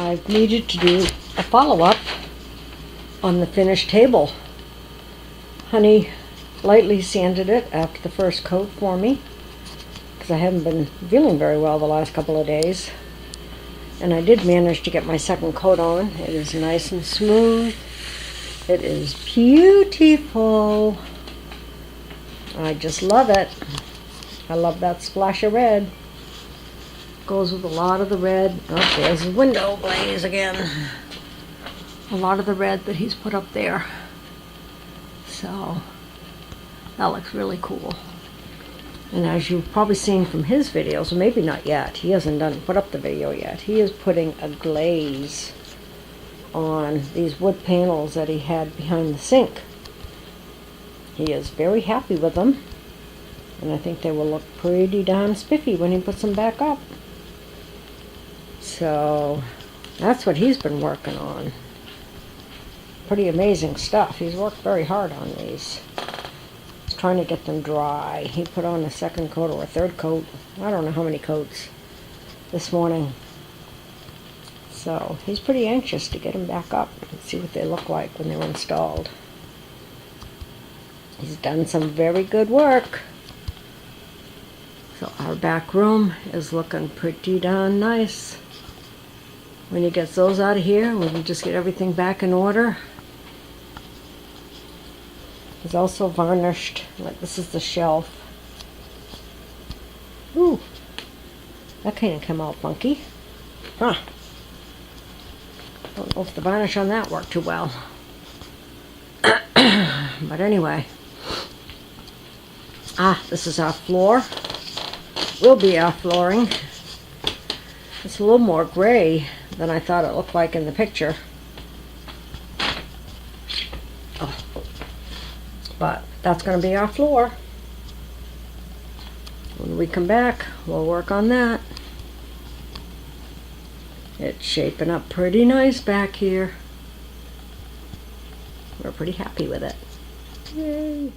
I've needed to do a follow-up on the finished table. Honey lightly sanded it after the first coat for me because I haven't been feeling very well the last couple of days. And I did manage to get my second coat on. It is nice and smooth. It is beautiful. I just love it. I love that splash of red. Goes with a lot of the red. Oh, there's the window blaze again. A lot of the red that he's put up there. So that looks really cool. And as you've probably seen from his videos, or maybe not yet, he hasn't put up the video yet, he is putting a glaze on these wood panels that he had behind the sink. He is very happy with them, and I think they will look pretty darn spiffy when he puts them back up. So that's what he's been working on. Pretty amazing stuff. He's worked very hard on these. He's trying to get them dry. He put on a second coat or a third coat. I don't know how many coats this morning. So he's pretty anxious to get them back up and see what they look like when they're installed. He's done some very good work. So our back room is looking pretty darn nice. When he gets those out of here, we can just get everything back in order. He's also varnished, like this is the shelf. Ooh, that kind of came out funky. Huh. Don't know if the varnish on that worked too well. But anyway. This is our floor. Will be our flooring. It's a little more gray than I thought it looked like in the picture. But that's going to be our floor. When we come back, we'll work on that. It's shaping up pretty nice back here. We're pretty happy with it. Yay!